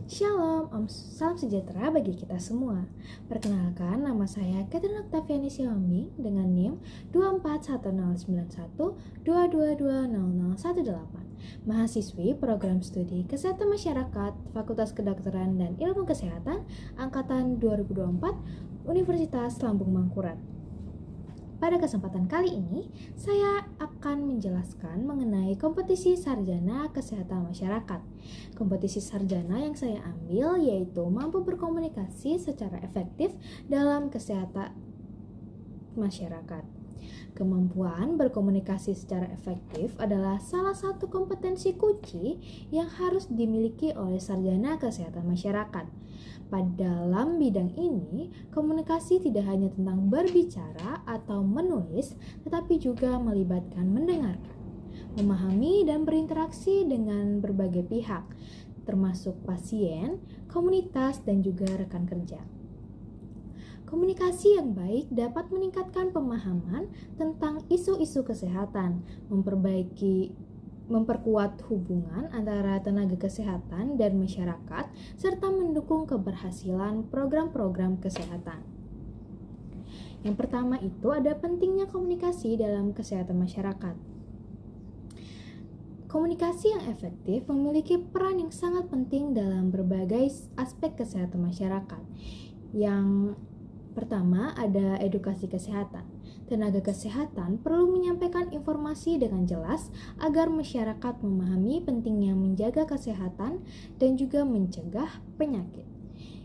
Shalom, salam sejahtera bagi kita semua. Perkenalkan, nama saya Catherine Octaviani Sihombing dengan NIM 2410912220018. Mahasiswi Program Studi Kesehatan Masyarakat, Fakultas Kedokteran dan Ilmu Kesehatan, Angkatan 2024, Universitas Lambung Mangkurat. Pada kesempatan kali ini, saya akan menjelaskan mengenai kompetisi sarjana kesehatan masyarakat. Kompetisi sarjana yang saya ambil yaitu mampu berkomunikasi secara efektif dalam kesehatan masyarakat. Kemampuan berkomunikasi secara efektif adalah salah satu kompetensi kunci yang harus dimiliki oleh sarjana kesehatan masyarakat. Dalam bidang ini, komunikasi tidak hanya tentang berbicara atau menulis, tetapi juga melibatkan mendengarkan, memahami dan berinteraksi dengan berbagai pihak, termasuk pasien, komunitas, dan juga rekan kerja. Komunikasi yang baik dapat meningkatkan pemahaman tentang isu-isu kesehatan, memperkuat hubungan antara tenaga kesehatan dan masyarakat, serta mendukung keberhasilan program-program kesehatan. Yang pertama itu ada pentingnya komunikasi dalam kesehatan masyarakat. Komunikasi yang efektif memiliki peran yang sangat penting dalam berbagai aspek kesehatan masyarakat. Yang pertama ada edukasi kesehatan. Tenaga kesehatan perlu menyampaikan informasi dengan jelas agar masyarakat memahami pentingnya menjaga kesehatan dan juga mencegah penyakit.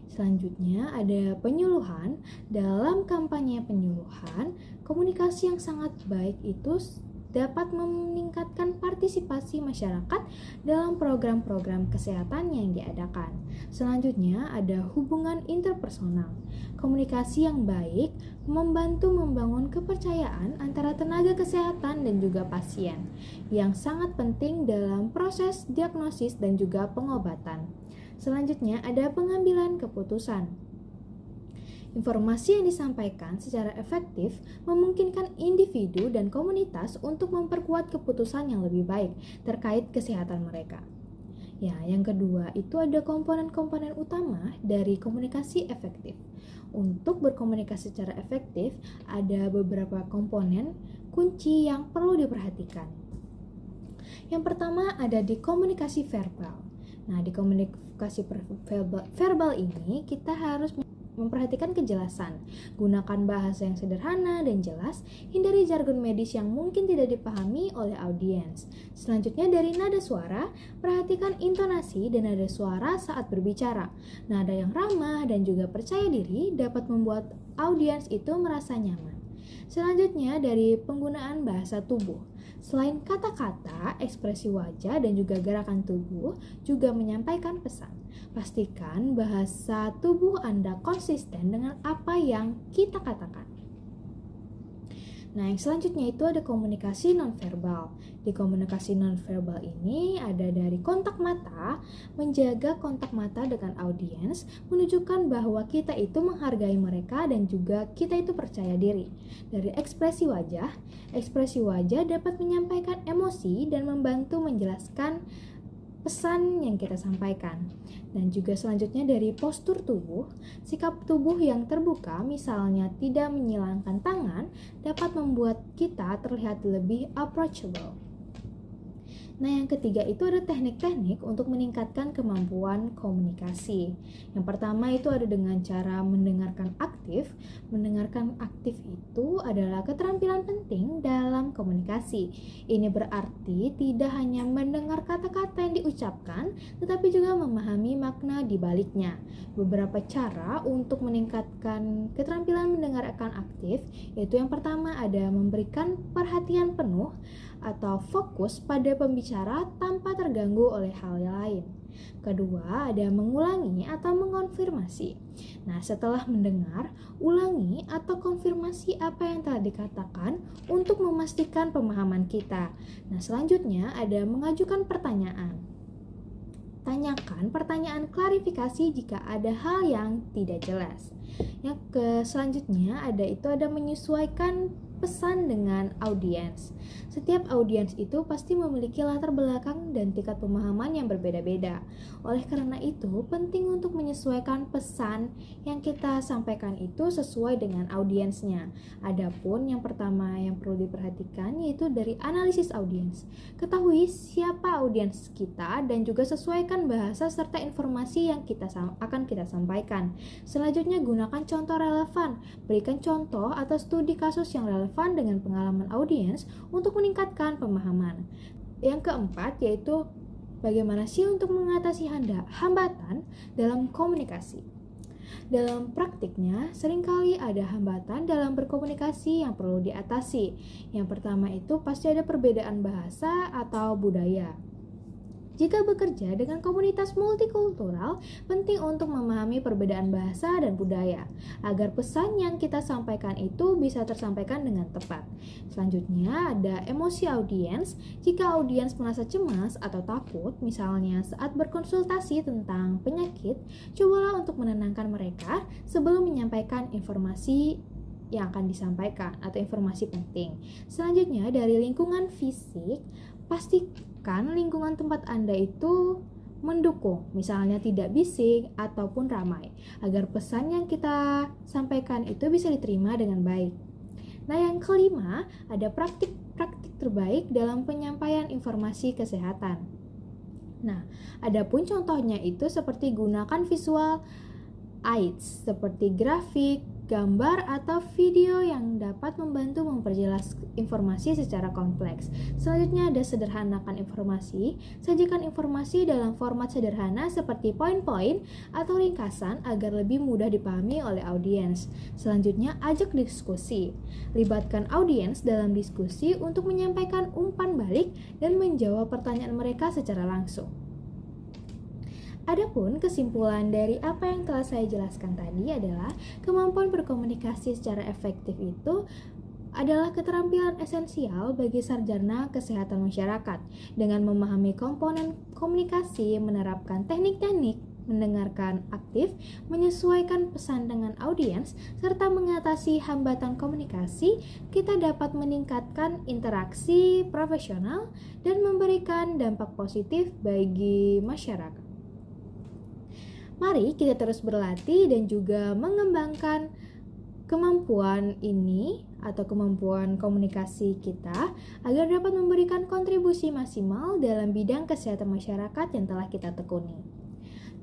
Selanjutnya ada penyuluhan. Dalam kampanye penyuluhan, komunikasi yang sangat baik itu dapat meningkatkan partisipasi masyarakat dalam program-program kesehatan yang diadakan. Selanjutnya ada hubungan interpersonal. Komunikasi yang baik membantu membangun kepercayaan antara tenaga kesehatan dan juga pasien, yang sangat penting dalam proses diagnosis dan juga pengobatan. Selanjutnya ada pengambilan keputusan. Informasi yang disampaikan secara efektif memungkinkan individu dan komunitas untuk memperkuat keputusan yang lebih baik terkait kesehatan mereka. Ya, yang kedua itu ada komponen-komponen utama dari komunikasi efektif. Untuk berkomunikasi secara efektif, ada beberapa komponen kunci yang perlu diperhatikan. Yang pertama ada di komunikasi verbal. Nah, di komunikasi verbal ini kita harus memperhatikan kejelasan, gunakan bahasa yang sederhana dan jelas, hindari jargon medis yang mungkin tidak dipahami oleh audiens. Selanjutnya dari nada suara, perhatikan intonasi dan nada suara saat berbicara. Nada yang ramah dan juga percaya diri dapat membuat audiens itu merasa nyaman. Selanjutnya dari penggunaan bahasa tubuh. Selain kata-kata, ekspresi wajah dan juga gerakan tubuh juga menyampaikan pesan. Pastikan bahasa tubuh Anda konsisten dengan apa yang kita katakan. Nah, yang selanjutnya itu ada komunikasi nonverbal. Di komunikasi nonverbal ini ada dari kontak mata, menjaga kontak mata dengan audiens, menunjukkan bahwa kita itu menghargai mereka dan juga kita itu percaya diri. Dari ekspresi wajah dapat menyampaikan emosi dan membantu menjelaskan pesan yang kita sampaikan. Dan juga selanjutnya dari postur tubuh, sikap tubuh yang terbuka, misalnya tidak menyilangkan tangan, dapat membuat kita terlihat lebih approachable. Nah, yang ketiga itu ada teknik-teknik untuk meningkatkan kemampuan komunikasi. Yang pertama itu ada dengan cara mendengarkan aktif. Mendengarkan aktif itu adalah keterampilan penting dalam komunikasi. Ini berarti tidak hanya mendengar kata-kata yang diucapkan, tetapi juga memahami makna di baliknya. Beberapa cara untuk meningkatkan keterampilan mendengarkan aktif, yaitu yang pertama ada memberikan perhatian penuh atau fokus pada pembicara tanpa terganggu oleh hal lain. Kedua, ada mengulangi atau mengonfirmasi. Nah, setelah mendengar, ulangi atau konfirmasi apa yang telah dikatakan untuk memastikan pemahaman kita. Nah, selanjutnya ada mengajukan pertanyaan. Tanyakan pertanyaan klarifikasi jika ada hal yang tidak jelas. Selanjutnya ada menyesuaikan pesan dengan audiens. Setiap audiens itu pasti memiliki latar belakang dan tingkat pemahaman yang berbeda-beda. Oleh karena itu, penting untuk menyesuaikan pesan yang kita sampaikan itu sesuai dengan audiensnya. Adapun yang pertama yang perlu diperhatikan yaitu dari analisis audiens. Ketahui siapa audiens kita dan juga sesuaikan bahasa serta informasi yang akan kita sampaikan. Selanjutnya, gunakan contoh relevan. Berikan contoh atau studi kasus yang relevan dengan pengalaman audiens untuk meningkatkan pemahaman. Yang keempat yaitu bagaimana sih untuk mengatasi hambatan dalam komunikasi. Dalam praktiknya, seringkali ada hambatan dalam berkomunikasi yang perlu diatasi. Yang pertama itu pasti ada perbedaan bahasa atau budaya. Jika bekerja dengan komunitas multikultural, penting untuk memahami perbedaan bahasa dan budaya, agar pesan yang kita sampaikan itu bisa tersampaikan dengan tepat. Selanjutnya ada emosi audiens. Jika audiens merasa cemas atau takut, misalnya saat berkonsultasi tentang penyakit, cobalah untuk menenangkan mereka sebelum menyampaikan informasi yang akan disampaikan atau informasi penting. Selanjutnya dari lingkungan fisik, pastikan lingkungan tempat Anda itu mendukung, misalnya tidak bising ataupun ramai, agar pesan yang kita sampaikan itu bisa diterima dengan baik. Nah, yang kelima, ada praktik-praktik terbaik dalam penyampaian informasi kesehatan. Nah, adapun contohnya itu seperti gunakan visual aids seperti grafik, gambar, atau video yang dapat membantu memperjelas informasi secara kompleks. Selanjutnya ada sederhanakan informasi. Sajikan informasi dalam format sederhana seperti poin-poin atau ringkasan agar lebih mudah dipahami oleh audiens. Selanjutnya, ajak diskusi. Libatkan audiens dalam diskusi untuk menyampaikan umpan balik dan menjawab pertanyaan mereka secara langsung. Adapun kesimpulan dari apa yang telah saya jelaskan tadi adalah kemampuan berkomunikasi secara efektif itu adalah keterampilan esensial bagi sarjana kesehatan masyarakat. Dengan memahami komponen komunikasi, menerapkan teknik-teknik mendengarkan aktif, menyesuaikan pesan dengan audiens, serta mengatasi hambatan komunikasi, kita dapat meningkatkan interaksi profesional dan memberikan dampak positif bagi masyarakat. Mari kita terus berlatih dan juga mengembangkan kemampuan ini atau kemampuan komunikasi kita agar dapat memberikan kontribusi maksimal dalam bidang kesehatan masyarakat yang telah kita tekuni.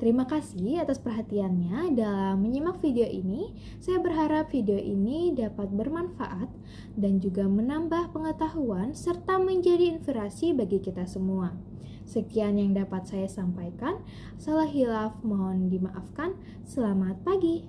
Terima kasih atas perhatiannya dalam menyimak video ini. Saya berharap video ini dapat bermanfaat dan juga menambah pengetahuan serta menjadi inspirasi bagi kita semua. Sekian yang dapat saya sampaikan. Salah hilaf mohon dimaafkan. Selamat pagi.